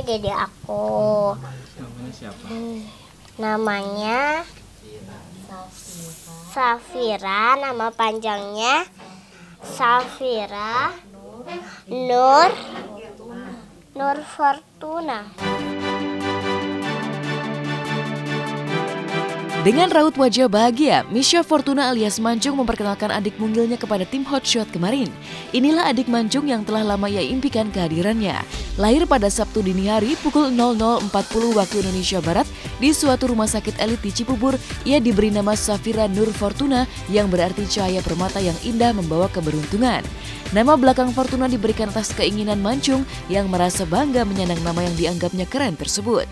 Jadi aku. Namanya siapa? Namanya Safira, nama panjangnya Safira Nur Fortuna. Dengan raut wajah bahagia, Misha Fortuna alias Mancung memperkenalkan adik mungilnya kepada tim Hotshot kemarin. Inilah adik Mancung yang telah lama ia impikan kehadirannya. Lahir pada Sabtu dini hari pukul 00.40 waktu Indonesia Barat di suatu rumah sakit elit di Cibubur, ia diberi nama Safira Nur Fortuna yang berarti cahaya permata yang indah membawa keberuntungan. Nama belakang Fortuna diberikan atas keinginan Mancung yang merasa bangga menyandang nama yang dianggapnya keren tersebut.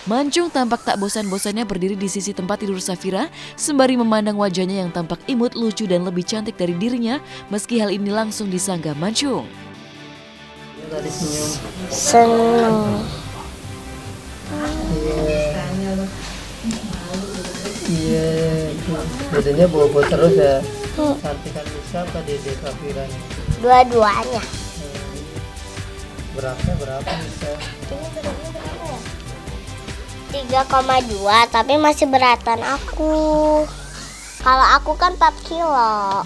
Mancung tampak tak bosan-bosannya berdiri di sisi tempat tidur Safira sembari memandang wajahnya yang tampak imut, lucu dan lebih cantik dari dirinya, meski hal ini langsung disangga Mancung. Tadi senyum. Seneng. Iya. Bedanya bobo terus ya. Cantikan Misha apa Dede Safira? Dua-duanya. Berapa Misha? 3,2, tapi masih beratan aku. Kalau aku kan 4 kilo.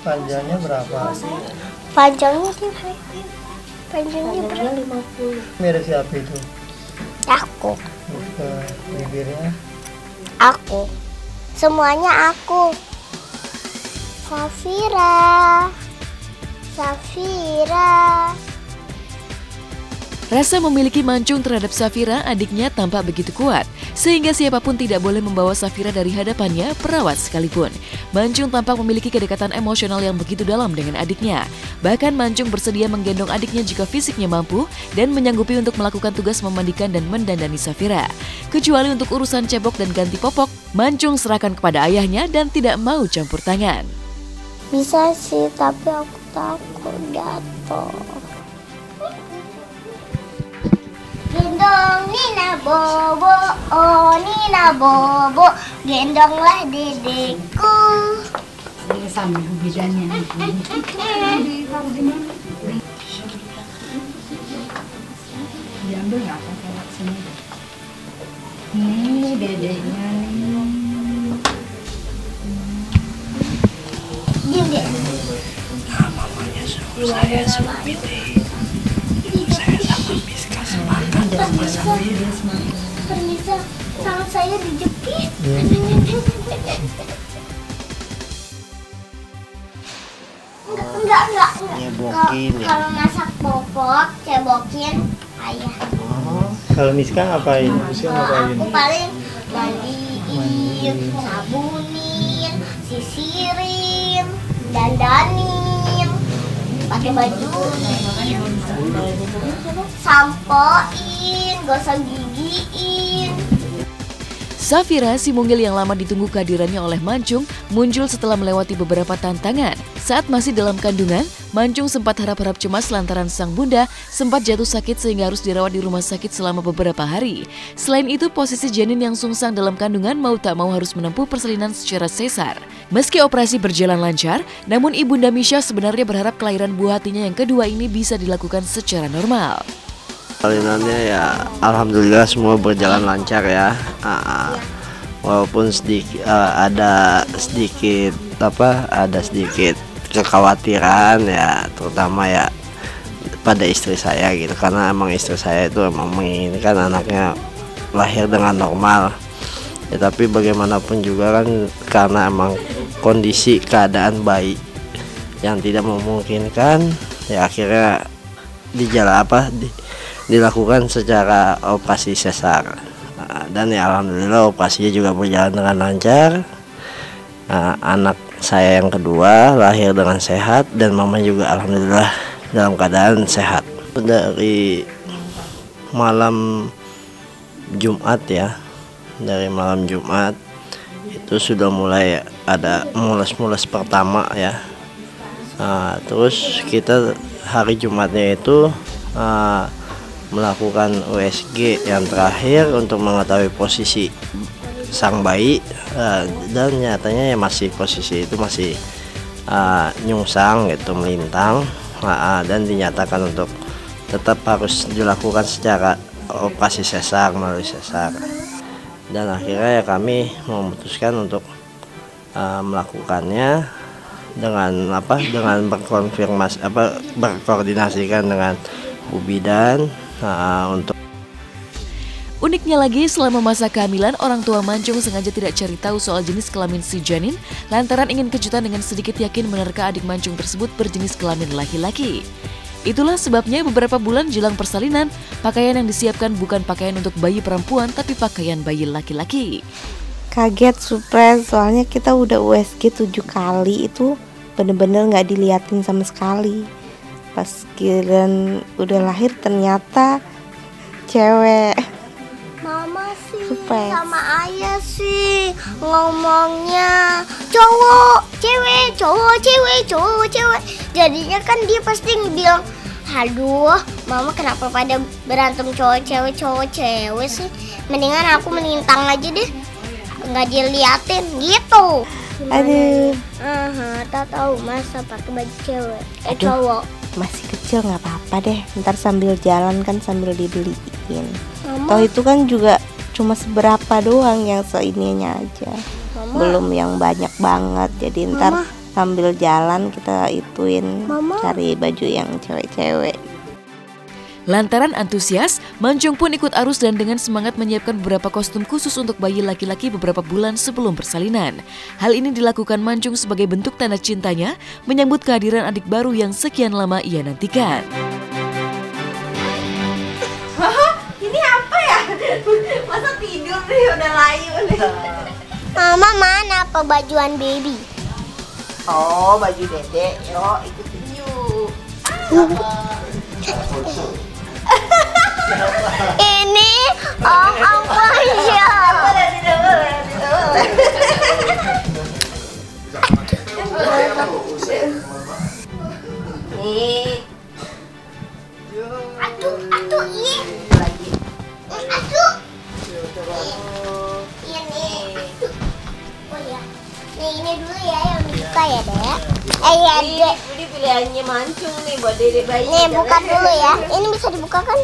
Panjangnya berapa? Panjangnya berapa? 50. Mirip siapa itu? Aku. Ke bibirnya? Aku. Semuanya aku. Safira. Rasa memiliki Mancung terhadap Safira, adiknya tampak begitu kuat, sehingga siapapun tidak boleh membawa Safira dari hadapannya, perawat sekalipun. Mancung tampak memiliki kedekatan emosional yang begitu dalam dengan adiknya. Bahkan Mancung bersedia menggendong adiknya jika fisiknya mampu dan menyanggupi untuk melakukan tugas memandikan dan mendandani Safira. Kecuali untuk urusan cebok dan ganti popok, Mancung serahkan kepada ayahnya dan tidak mau campur tangan. Bisa sih, tapi aku takut jatuh. Gendong Nina Bobo, oh Nina Bobo, gendonglah dedekku. Ini sama bedanya. Diambil nggak apa kelak sini? Nih dedeknya nih. Diam deh. Mamanya suruh saya Sumiti. Saya sama Miska sepakat sama Safira. Permisa, tangan saya dijepit. Enggak. Nyebokin ya. Kalau masak popok, cebokin ayah. Kalau Miska ngapain? Aku paling mandiin, sabunin, sisirin, dandanin, pakai baju, sampoin, gosok gigiin. Safira, si mungil yang lama ditunggu kehadirannya oleh Mancung, muncul setelah melewati beberapa tantangan. Saat masih dalam kandungan, Mancung sempat harap-harap cemas lantaran sang bunda sempat jatuh sakit sehingga harus dirawat di rumah sakit selama beberapa hari. Selain itu, posisi janin yang sungsang dalam kandungan mau tak mau harus menempuh persalinan secara sesar. Meski operasi berjalan lancar, namun ibunda Misha sebenarnya berharap kelahiran buah hatinya yang kedua ini bisa dilakukan secara normal. Salinannya ya alhamdulillah semua berjalan lancar ya. Walaupun ada sedikit kekhawatiran ya, terutama ya pada istri saya gitu, karena emang istri saya itu emang menginginkan anaknya lahir dengan normal ya, tapi bagaimanapun juga kan karena emang kondisi keadaan bayi yang tidak memungkinkan ya, akhirnya dilakukan secara operasi sesar. Dan ya alhamdulillah operasinya juga berjalan dengan lancar. Anak saya yang kedua lahir dengan sehat dan mama juga alhamdulillah dalam keadaan sehat. Dari malam Jumat itu sudah mulai ada mules-mules pertama ya. Terus kita hari Jumatnya itu melakukan USG yang terakhir untuk mengetahui posisi sang bayi, dan nyatanya ya posisi itu masih nyungsang gitu, melintang, dan dinyatakan untuk tetap harus dilakukan secara operasi sesar, melalui sesar. Dan akhirnya ya kami memutuskan untuk melakukannya dengan berkoordinasikan dengan Bu Bidan untuk. Uniknya lagi, selama masa kehamilan, orang tua Mancung sengaja tidak cari tahu soal jenis kelamin si janin lantaran ingin kejutan dengan sedikit yakin menerka adik Mancung tersebut berjenis kelamin laki-laki. Itulah sebabnya beberapa bulan jelang persalinan, pakaian yang disiapkan bukan pakaian untuk bayi perempuan tapi pakaian bayi laki-laki. Kaget, surprise, soalnya kita udah USG 7 kali itu bener-bener gak diliatin sama sekali. Pas giliran udah lahir ternyata cewek. Mama sih Surprise. sama ayah sih ngomongnya cowok, cewek, cowok, cewek, cowok, cewek. Jadinya kan dia pasti bilang, aduh, mama kenapa pada berantem cowok, cewek sih? Mendingan aku melintang aja deh, nggak diliatin gitu. Aduh, Tak tahu masa pakai baju cewek, Aduh. cowok. masih kecil gak apa-apa deh, ntar sambil jalan kan sambil dibeliin. Mama, Toh itu kan juga cuma seberapa doang yang seininya aja, Mama. belum yang banyak banget. Jadi ntar Mama. sambil jalan kita ituin Mama. cari baju yang cewek-cewek. Lantaran antusias, Mancung pun ikut arus dan dengan semangat menyiapkan beberapa kostum khusus untuk bayi laki-laki beberapa bulan sebelum persalinan. Hal ini dilakukan Mancung sebagai bentuk tanda cintanya menyambut kehadiran adik baru yang sekian lama ia nantikan. Ini apa ya? Masa tidur nih udah layu nih. Mama mana pebajuan baby? Oh, baju dedek, yo ikutin yuk. Ini om Bosyo. Tidak boleh. Nih, Aduh, iya. lagi. Aduh. Iya nih. Oh ya. Nih ini dulu ya yang dibuka ya, Dek. Ya, Dek. Ini pilihannya Mancung nih buat dedek bayi. Nih buka dulu ya. Ini bisa dibuka kan?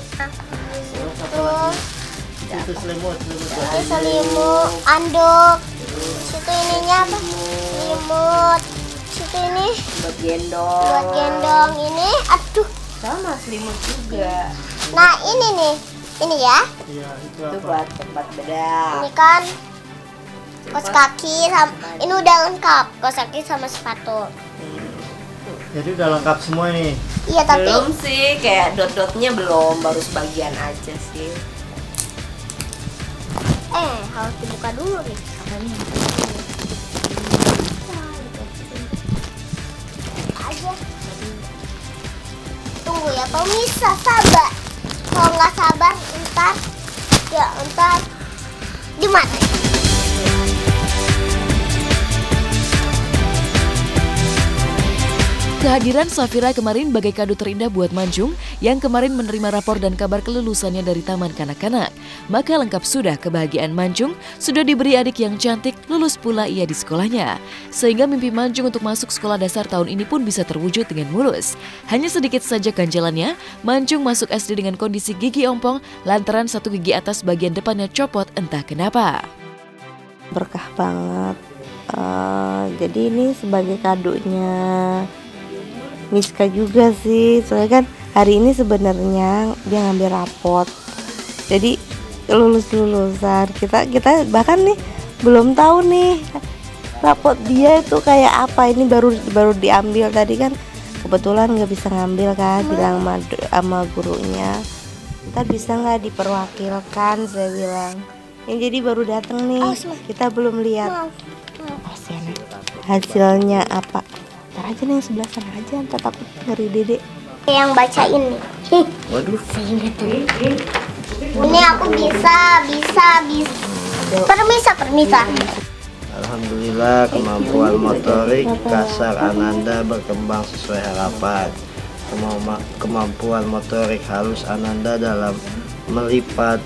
Terus Itu selimut. ini selimut, anduk. Situ ininya apa? Selimut. Situ ini Buat gendong. buat gendong ini. Aduh. Sama selimut juga. Nah, ini nih. Ini ya. Iya, itu Itu apa? buat tempat bedak. Ini kan kaos kaki sama ini udah lengkap, kaos kaki sama sepatu. Jadi udah lengkap semua nih. Iya, tapi Belum sih, kayak dot-dotnya belum, baru sebagian aja sih. harus dibuka dulu nih. Aja. Tunggu ya, pemirsa, sabar. Kalau nggak sabar, ntar gimana? Kehadiran Safira kemarin bagai kado terindah buat Mancung yang kemarin menerima rapor dan kabar kelulusannya dari Taman Kanak-Kanak. Maka lengkap sudah kebahagiaan Mancung, sudah diberi adik yang cantik, lulus pula ia di sekolahnya. Sehingga mimpi Mancung untuk masuk sekolah dasar tahun ini pun bisa terwujud dengan mulus. Hanya sedikit saja ganjalannya, Mancung masuk SD dengan kondisi gigi ompong lantaran satu gigi atas bagian depannya copot entah kenapa. Berkah banget. Jadi ini sebagai kadonya Miska juga sih, soalnya kan hari ini sebenarnya dia ngambil rapot, jadi lulusan kita bahkan nih belum tahu nih rapot dia itu kayak apa. Ini baru diambil tadi kan, kebetulan nggak bisa ngambil kan, bilang sama gurunya ntar bisa nggak diperwakilkan, saya bilang. Yang jadi baru datang nih, kita belum lihat hasilnya apa. Ntar aja nih yang sebelah sana aja, ntar takut ngeri dedek. Yang bacain nih. Waduh. Ini aku bisa. Permisa. Alhamdulillah kemampuan motorik kasar Ananda berkembang sesuai harapan. Kemampuan motorik halus Ananda dalam melipat,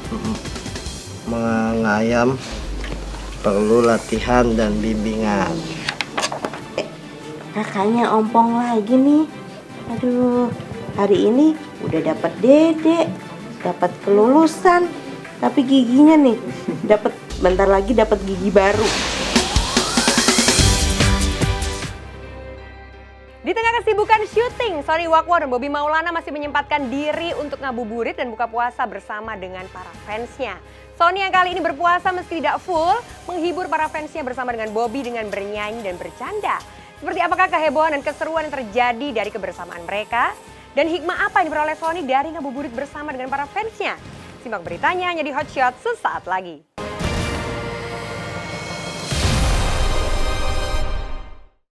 mengayam perlu latihan dan bimbingan. Kakaknya ompong lagi nih. Aduh, hari ini udah dapat dedek. dapat kelulusan, tapi giginya nih dapat bentar lagi dapat gigi baru. Di tengah kesibukan syuting, Sony Wakwo dan Bobby Maulana masih menyempatkan diri untuk ngabuburit dan buka puasa bersama dengan para fansnya. Sony yang kali ini berpuasa meski tidak full, menghibur para fansnya bersama dengan Bobby dengan bernyanyi dan bercanda. Seperti apakah kehebohan dan keseruan yang terjadi dari kebersamaan mereka? Dan hikmah apa yang diperoleh Sony dari ngabuburit bersama dengan para fansnya? Simak beritanya hanya di Hot Shot sesaat lagi.